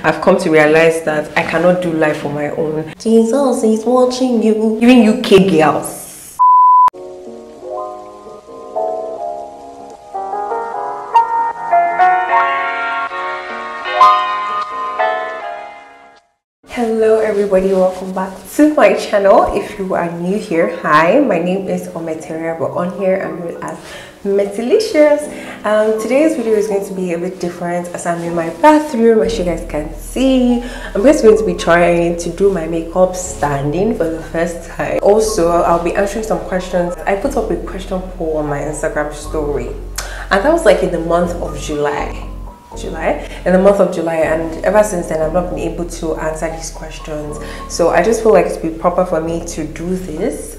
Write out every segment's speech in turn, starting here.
I've come to realize that I cannot do life on my own. Jesus is watching you. Even UK girls. Hello everybody, welcome back to my channel. If you are new here, hi, my name is Ometeria, but on here I'm known as Mettylicious. Today's video is going to be a bit different as I'm in my bathroom. As you guys can see, I'm just going to be trying to do my makeup standing for the first time. Also, I'll be answering some questions. I put up a question poll on my Instagram story, and that was like in the month of July, and ever since then I've not been able to answer these questions, so I just feel like it's be proper for me to do this.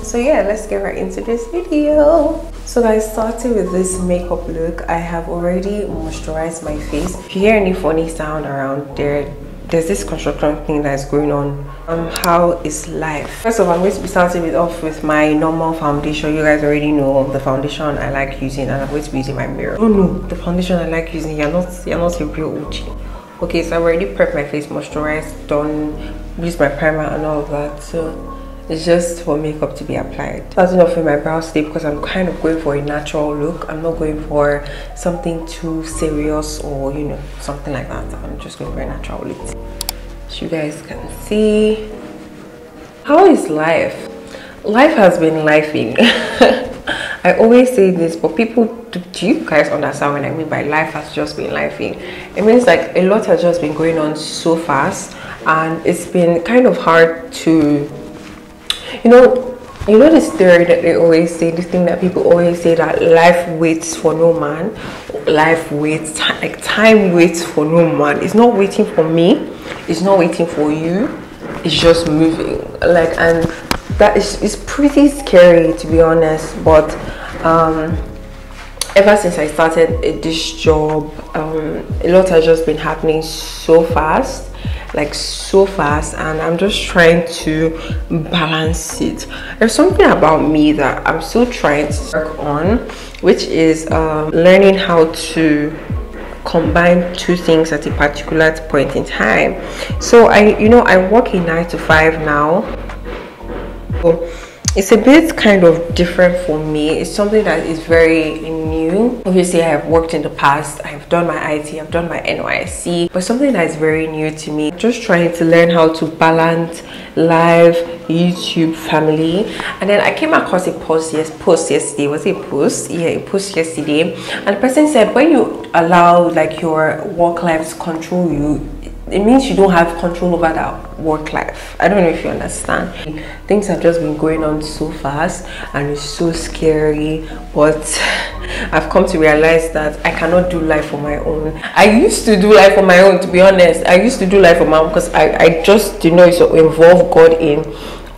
So yeah, let's get right into this video. So guys, starting with this makeup look, I have already moisturized my face. If you hear any funny sound around there's this construction thing that's going on. How is life? First of all, I'm going to be starting off with my normal foundation. You guys already know the foundation I like using, and I'm going to be using my mirror. Oh no, the foundation I like using, you're not a real OG. Okay, so I've already prepped my face, moisturized, done, used my primer and all of that. So it's just for makeup to be applied. Starting off with my brows today because I'm kind of going for a natural look. I'm not going for something too serious or, you know, something like that. I'm just going for a natural look. As you guys can see, how is life? Life has been lifing. I always say this, but people, do you guys understand what I mean by life has just been lifing? It means like a lot has just been going on so fast, and it's been kind of hard to, you know this theory that they always say, this thing that people always say, that life waits for no man. Life waits, like time waits for no man. It's not waiting for me, it's not waiting for you, it's just moving. Like, and that is pretty scary, to be honest. But ever since I started this job, a lot has just been happening so fast, like so fast, and I'm just trying to balance it. There's something about me that I'm still trying to work on, which is learning how to combine two things at a particular point in time. So I work a 9 to 5 now, so it's a bit kind of different for me. It's something that is very new. Obviously, I have worked in the past, I've done my IT, I've done my NYSC, but something that is very new to me. Just trying to learn how to balance live, YouTube, family. And then I came across a post yesterday. Was it a post? Yeah, a post yesterday, and the person said, when you allow like your work life to control you, it means you don't have control over that work life. I don't know if you understand. Things have just been going on so fast and it's so scary, but I've come to realize that I cannot do life on my own. I used to do life on my own, to be honest. I used to do life on my own because I just didn't know to involve God in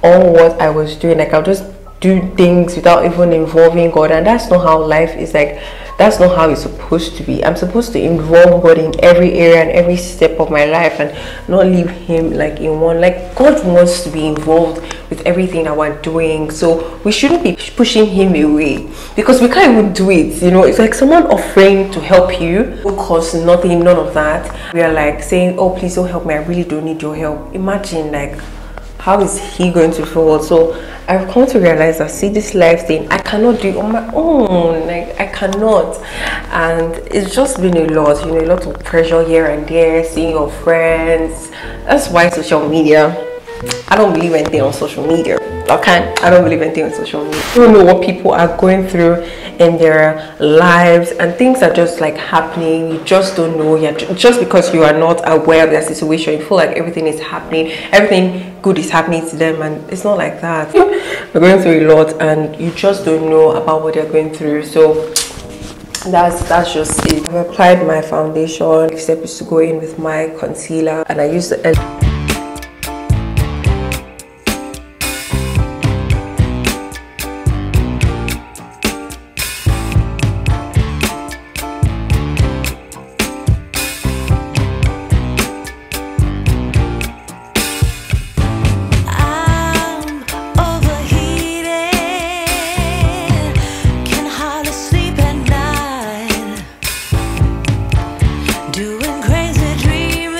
all what I was doing. Like, I'll just do things without even involving God, and that's not how life is. Like, that's not how it's supposed to be. I'm supposed to involve God in every area and every step of my life, and not leave him like in one. Like, God wants to be involved with everything that we're doing, so we shouldn't be pushing him away because we can't even do it. You know, it's like someone offering to help you, no cost, nothing, none of that. We are like saying, oh, please don't help me, I really don't need your help. Imagine, like, how is he going to feel? So I've come to realize that, see, this life thing, I cannot do it on my own. Like, I cannot. And it's just been a lot, you know, a lot of pressure here and there, seeing your friends. That's why social media, I don't believe anything on social media. Okay, I don't believe anything on social media. You don't know what people are going through in their lives, and things are just like happening. You just don't know. Just because you are not aware of their situation, you feel like everything is happening, everything good is happening to them, and it's not like that. They're going through a lot and you just don't know about what they're going through. So that's just it. I've applied my foundation. Next step is to go in with my concealer, and I use the doing crazy dreams.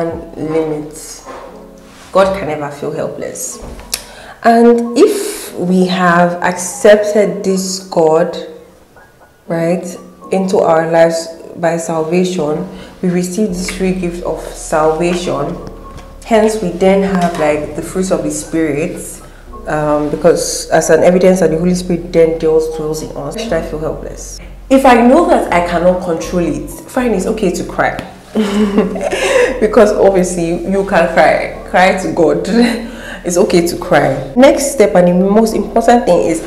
human limits. God can never feel helpless. And if we have accepted this God, right, into our lives by salvation, we receive this free gift of salvation. Hence, we then have like the fruits of the Spirit, because as an evidence that the Holy Spirit then dwells in us. Should I feel helpless? If I know that I cannot control it, fine, it's okay to cry. Because obviously you can cry to God. It's okay to cry. Next step, and the most important thing, is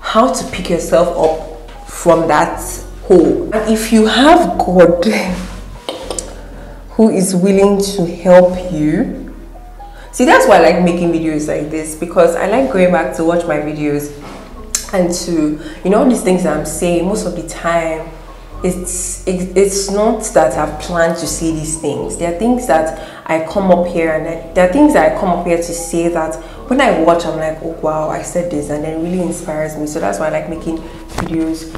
how to pick yourself up from that hole. And if you have God who is willing to help you, see, that's why I like making videos like this, because I like going back to watch my videos and to, you know, all these things that I'm saying, most of the time it's not that I've planned to say these things. There are things that I come up here, and there are things that I come up here to say that when I watch, I'm like, oh wow, I said this, and then it really inspires me. So that's why I like making videos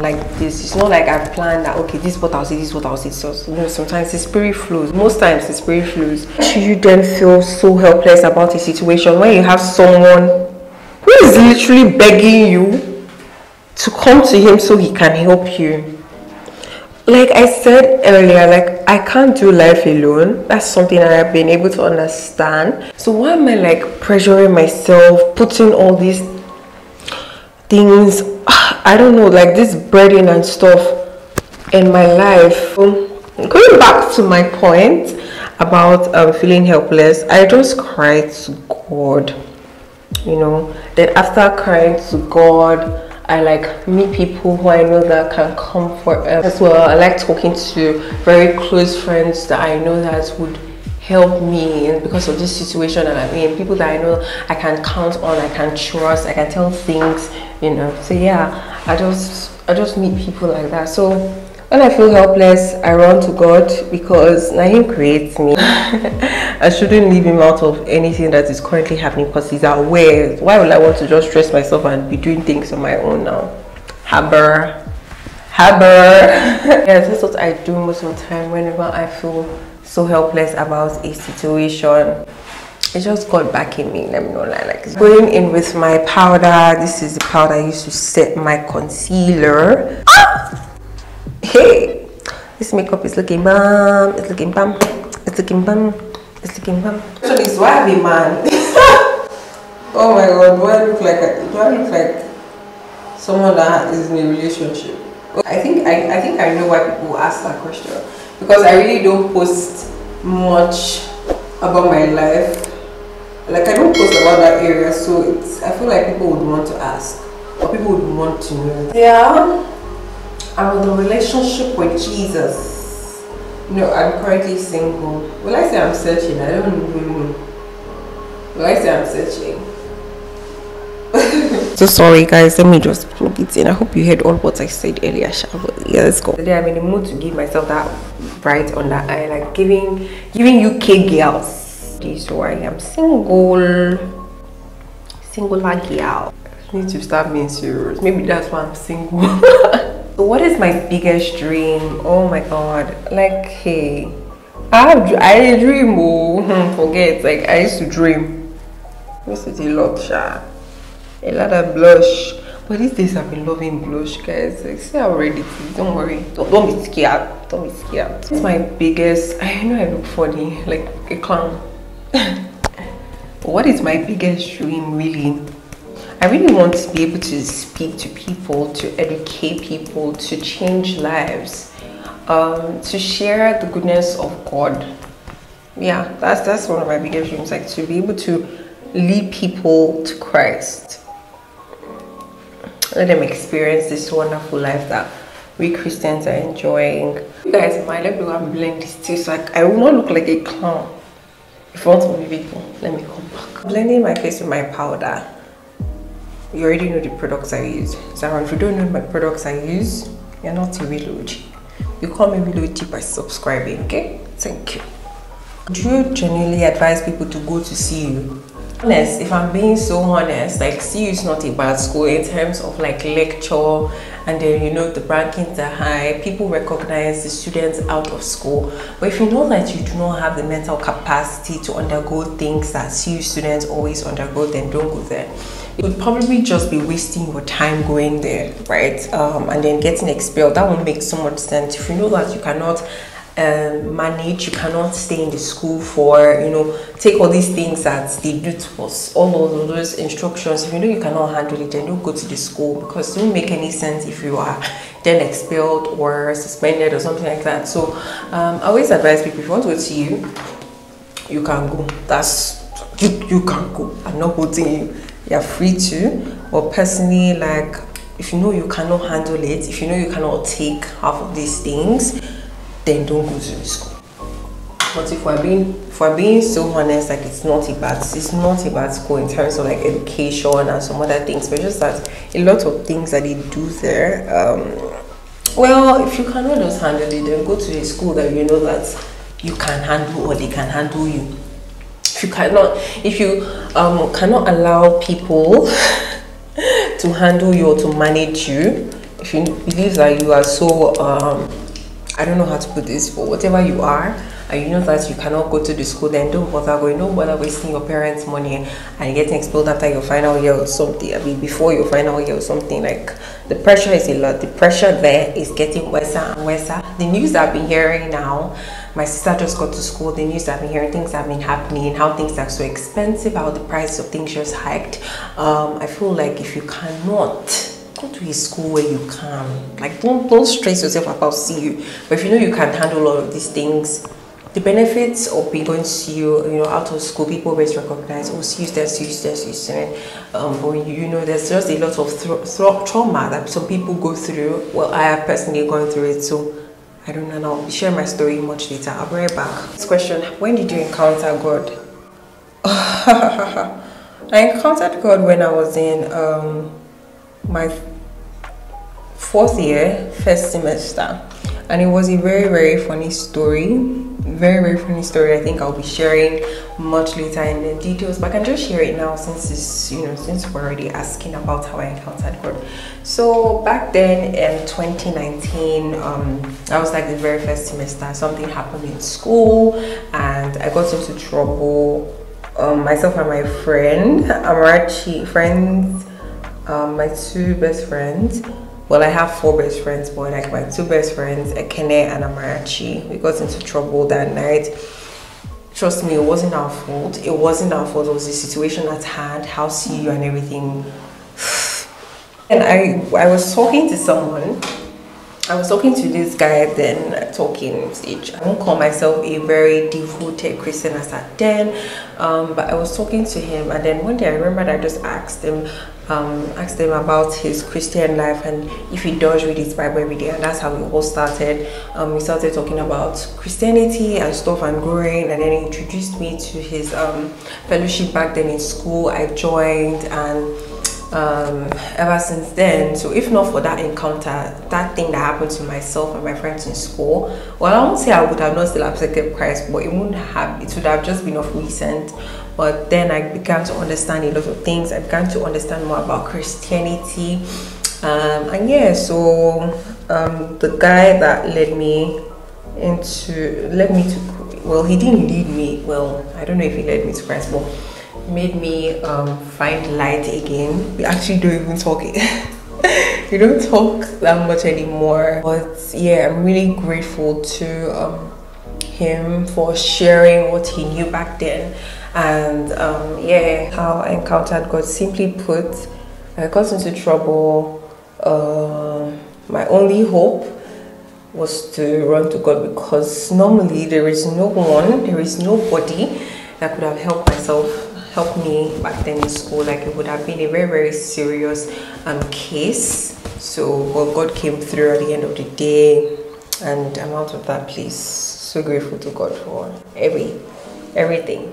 like this. It's not like I've planned that, okay, this is what I'll say, this is what I'll say. So, you know, sometimes the spirit flows. Most times the spirit flows. Should you then feel so helpless about a situation when you have someone who is literally begging you to come to him so he can help you? Like I said earlier, like I can't do life alone. That's something that I've been able to understand. So why am I like pressuring myself, putting all these things, I don't know, like this burden and stuff in my life? Going back to my point about feeling helpless, I just cried to God, you know. Then after crying to God, I like meet people who I know that can comfort as well. I like talking to very close friends that I know that would help me, and because of this situation that I'm in, people that I know I can count on, I can trust, I can tell things, you know. So yeah, I just meet people like that. So when I feel helpless, I run to God, because now He creates me. I shouldn't leave Him out of anything that is currently happening, because He's aware. Why would I want to just stress myself and be doing things on my own now? Haber. Yes, that's what I do most of the time whenever I feel so helpless about a situation. It's just God backing me, let me know. Like going in with my powder. This is the powder I use to set my concealer. Hey, this makeup is looking bam, it's looking bam, it's looking bam, it's looking bam. So this, why I be man? Oh my God, do I look like someone that is in a relationship? I think I know why people ask that question, because I really don't post much about my life. Like I don't post about that area, so I feel like people would want to ask, or people would want to know. Yeah. I'm in a relationship with Jesus. No, I'm currently single. Will I say I'm searching? I don't even know. Will I say I'm searching? So sorry guys, let me just plug it in. I hope you heard all what I said earlier. Yeah, let's go. Today I'm in the mood to give myself that bright on that eye, like giving UK girls. So I am single. Singular girl. I need to start being serious. Maybe that's why I'm single. So what is my biggest dream? Oh my God, like, hey, I dream. Forget, like I used to dream. This is a lot of blush, but these days I've been loving blush, guys. Like, see how ready it is. Don't worry, don't be scared, don't be scared. It's my biggest, I know I look funny like a clown. What is my biggest dream really? I really want to be able to speak to people, to educate people, to change lives, to share the goodness of God. Yeah, that's one of my biggest dreams, like to be able to lead people to Christ. Let them experience this wonderful life that we Christians are enjoying. You guys might let me go and blend this too, so I will not look like a clown. If you want to be people, let me come back. Blending my face with my powder. You already know the products I use. So if you don't know my products I use, you're not a real OG. You call me real OG by subscribing, okay? Thank you. Do you genuinely advise people to go to CU? Honest, if I'm being so honest, like CU is not a bad school in terms of like lecture and then you know the rankings are high, people recognize the students out of school. But if you know that you do not have the mental capacity to undergo things that CU students always undergo, then don't go there. It would probably just be wasting your time going there, right? And then getting expelled. That won't make so much sense. If you know that you cannot manage, you cannot stay in the school for, you know, take all these things that they do to us, all of those instructions. If you know you cannot handle it, then don't go to the school, because it won't make any sense if you are then expelled or suspended or something like that. So I always advise people, if you want to go to you can go. That's you can go. I'm not holding you. You're free to. But personally, like, if you know you cannot handle it, if you know you cannot take half of these things, then don't go to the school. But if we're being so honest, like, it's not a bad school in terms of like education and some other things, but just that a lot of things that they do there, well, if you cannot just handle it, then go to a school that you know that you can handle, or they can handle you. If you cannot allow people to handle you or to manage you, if you believe that you are so I don't know how to put this, but whatever you are, and you know that you cannot go to the school, then don't bother going. Don't bother wasting your parents' money and getting expelled after your final year or something. I mean, before your final year or something. Like, the pressure is a lot. The pressure there is getting worse and worse. The news that I've been hearing now, my sister just got to school. The news that I've been hearing, things that have been happening, how things are so expensive, how the price of things just hiked. I feel like if you cannot go to a school where you can, like, don't stress yourself about CU. But if you know you can handle all of these things, the benefits of being going to CU, you know, out of school, people always recognize, oh, CU student. But you know, there's just a lot of trauma that some people go through. Well, I have personally gone through it, so I don't know. I'll share my story much later. I'll be right back. This question: when did you encounter God? I encountered God when I was in my fourth year, first semester, and it was a very funny story. Very funny story. I think I'll be sharing much later in the details, but I can just share it now since it's, you know, since we're already asking about how I encountered God. So back then in 2019, I was like the very first semester. Something happened in school and I got into trouble. Myself and my friend Amarachi, my two best friends. Well, I have four best friends, but like my two best friends, GRWM and Amarachi, we got into trouble that night. Trust me, it wasn't our fault. It wasn't our fault. It was the situation at hand, how CU and everything. And I was talking to someone. I was talking to this guy then, talking stage. I won't call myself a very devoted Christian as at then, but I was talking to him, and then one day I remembered I just asked him about his Christian life and if he does read his Bible every day, and that's how we all started. We started talking about Christianity and stuff and growing, and then he introduced me to his fellowship back then in school. I joined, and ever since then, so if not for that encounter, that thing that happened to myself and my friends in school, well, I won't say I would have not still accepted Christ, but it would have just been of recent. But then I began to understand a lot of things. I began to understand more about Christianity, and yeah, so the guy that led me to, well, he didn't lead me, well, I don't know if he led me to Christ, but made me find light again. We actually don't even talk it. We don't talk that much anymore, but yeah, I'm really grateful to him for sharing what he knew back then. And yeah, how I encountered God. Simply put, I got into trouble. My only hope was to run to God, because normally there is nobody that could have helped me back then in school. Like, it would have been a very serious case. So, but God came through at the end of the day, and I'm out of that place. So grateful to God for everything.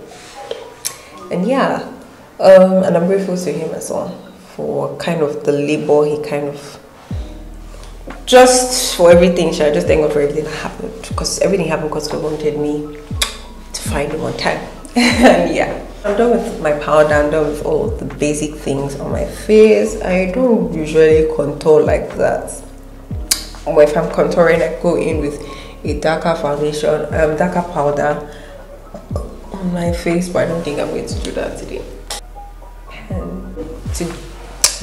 And yeah, and I'm grateful to him as well for kind of the labor he kind of, just for everything. Should I just thank God for everything that happened, because everything happened because God wanted me to find him on time. And yeah. I'm done with my powder. I'm done with all of the basic things on my face. I don't usually contour like that. Or if I'm contouring, I go in with a darker foundation, darker powder on my face, but I don't think I'm going to do that today. And to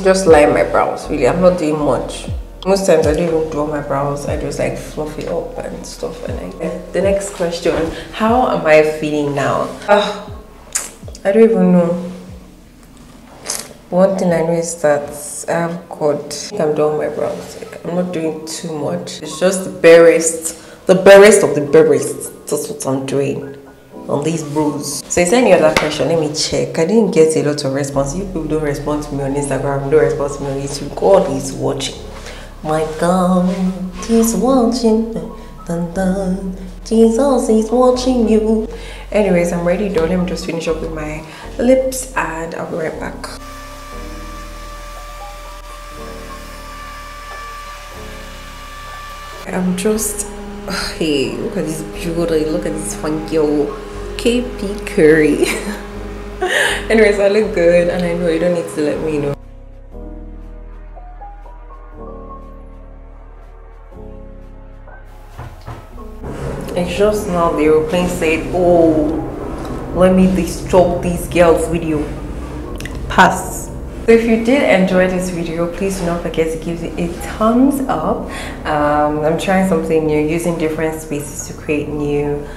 just line my brows, really, I'm not doing much. Most times I don't even draw my brows, I just like fluff it up and stuff. And the next question, how am I feeling now? I don't even know. One thing I know is that I'm done with my brows. Like, I'm not doing too much. It's just the barest of the barest. That's what I'm doing on these brows. So is there any other question? Let me check. I didn't get a lot of response. You people don't respond to me on Instagram, don't respond to me on YouTube. God is watching. My God is watching. Dun, dun. Jesus is watching you. Anyways, I'm ready though. Let me just finish up with my lips and I'll be right back. I'm just, hey, look at this beauty, look at this funky old KP curry. Anyways, I look good and I know you don't need to let me know. It's just now the aeroplane said, oh, let me disturb these girls video. Pass. So if you did enjoy this video, please do not forget to give it a thumbs up. I'm trying something new, using different spaces to create new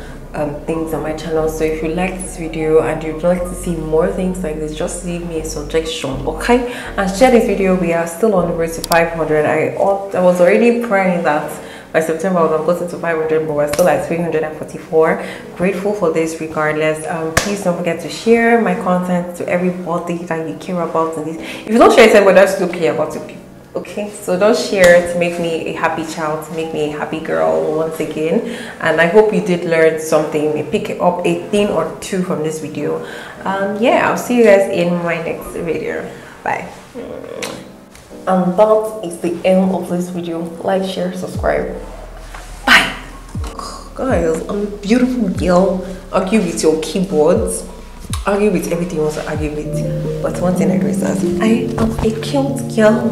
things on my channel. So if you like this video and you'd like to see more things like this, just leave me a suggestion, okay? And share this video. We are still on the road to 500. I was already praying that by September I would have gotten to 500, but we're still at 344. Grateful for this regardless. Please don't forget to share my content to everybody that you care about in this. If you don't share it, but that's okay about it. Okay, so don't share to make me a happy child, to make me a happy girl once again. And I hope you did learn something, pick up a thing or two from this video. Yeah, I'll see you guys in my next video. Bye. And that is the end of this video. Like, share, subscribe. Bye. Guys, I'm a beautiful girl. Argue with your keyboards. Argue with everything you want to argue with. But one thing I know is that I am a cute girl.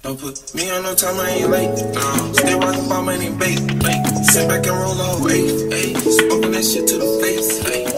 Don't put me on no time, I ain't late. Still rockin' by money, bake. Sit back and roll a whole eight. Smoking that shit to the face.